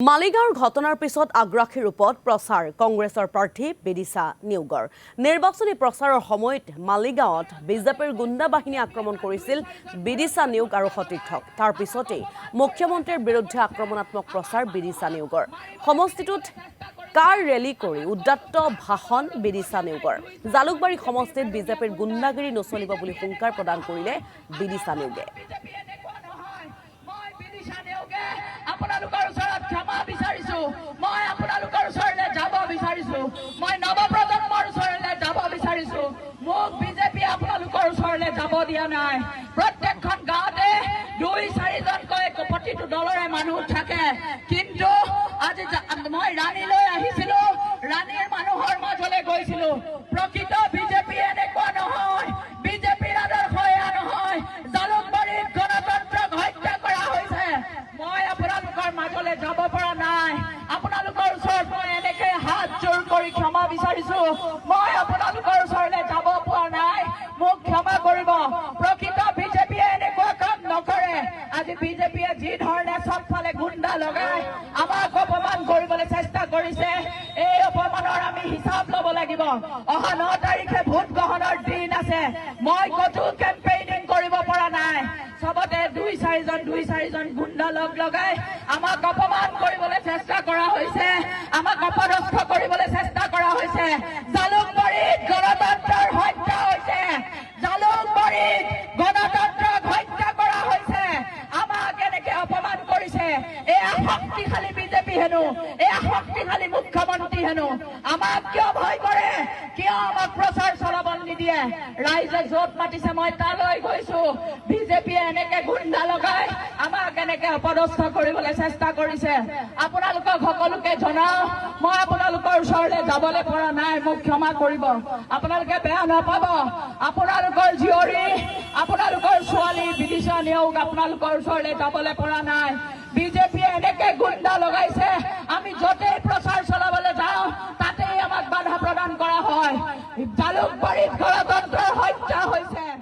মালিগাঁৱৰ ঘটনাৰ পিছত আগ্ৰাসী ৰূপত প্ৰচাৰ কংগ্ৰেছৰ প্ৰাৰ্থী বিদিশা নিয়োগৰ নিৰ্বাচনী প্ৰচাৰৰ সময়ত মালিগাঁৱত বিজেপিৰ গুণ্ডা বাহিনী আক্ৰমণ কৰিছিল বিদিশা নিয়োগ আৰু সতীৰ্থক তাৰ পিছতেই মুখ্যমন্ত্ৰীৰ বিৰুদ্ধে আক্ৰমণাত্মক প্ৰচাৰ বিদিশা নিয়োগৰ সমষ্টিটোত কাৰ ৰেলী কৰি উদ্দাত্ত ভাষণ বিদিশা নিয়োগৰ জালুকবাৰী সমষ্টিত বিজেপিৰ গুণ্ডাগিৰি নচলিব বুলি হুংকাৰ প্ৰদান কৰিলে বিদিশা নিয়োগে ক্ষমা বিচাৰিছো মই আপোনালোকৰ ওচৰলৈ যাব বিচাৰিছো মই নৱপ্ৰজন্মৰ ওচৰলৈ যাব বিচাৰিছো মোক বিজেপি আপোনালোকৰ ওচৰলৈ যাব দিয়া নাই প্ৰত্যেকখন গাঁৱতে 2-4জনকৈ প্ৰতিটো দলৰে মানুহ থাকে কিন্তু আজি মই ৰাণীলৈ আহিছিলো ৰাণীৰ মানুহৰ মাজলৈ গৈছিলো প্ৰকৃত বিজেপি এনেকুৱা নহয় বিজেপিৰ আদৰ্শ এয়া নহয় জালুকবাৰীত গণতন্ত্ৰক হত্যা কৰা হৈছে মই আপোনালোকৰ মাজলৈ যাব পৰা নাই আপোনালোকৰ ওচৰত মই এনেকৈ হাত জোৰ কৰি ক্ষমা বিচাৰিছো মই আপোনালোকৰ ওচৰলৈ যাব পৰা নাই মোক ক্ষমা কৰিব প্ৰকৃত বিজেপিয়ে এনেকুৱা কাম নকৰে আজি বিজেপিয়ে যি ধৰণে সবফালে গুণ্ডা লগাই আমাক অপমান কৰিবলৈ চেষ্টা কৰিছে এই অপমানৰ আমি হিচাপ ল'ব লাগিব অহা 9 তাৰিখে ভোট গ্ৰহণৰ দিন আছে মই কতো কেম্পেইনিং কৰিব পৰা নাই সবতে 2-4জন গুণ্ডা লগাই আমাক অপমান কৰিবলৈ চেষ্টা কৰা হৈছে আমাক অপদস্থ কৰিবলৈ চেষ্টা কৰা হৈছে জালুকবাৰীত গণতন্ত্ৰৰ হত্যা হৈছে জালুকবাৰীত গণতন্ত্ৰক হত্যা কৰা হৈছে আমাক এনেকে অপমান কৰিছে এয়া শক্তিশালী বিজেপি হেনো এয়া শক্তিশালী মুখ্যমন্ত্ৰী হেনো আমাক কিয় ভয় কৰে কিয় আমাক প্ৰচাৰ চলাব নিদিয়ে ৰাইজে য'ত মাতিছে মই তালৈ গৈছো বিজেপিয়ে এনেকে গুণ্ডা লগাই আমাক এনেকে অপদস্থ কৰিবলৈ চেষ্টা কৰিছে আপোনালোকক সকলোকে জনাও মই আপোনালোকৰ ওচৰলৈ যাবলৈ পৰা নাই মোক ক্ষমা কৰিব আপোনালোকে বেয়া নাপাব আপোনালোকৰ জীয়ৰী আপোনালোকৰ ছোৱালী বিদিশা নিয়োগ আপোনালোকৰ ওচৰলৈ যাবলৈ পৰা নাই বিজেপিয়ে এনেকে গুণ্ডা লগাইছে আমি য'তেই প্ৰচাৰ চলাব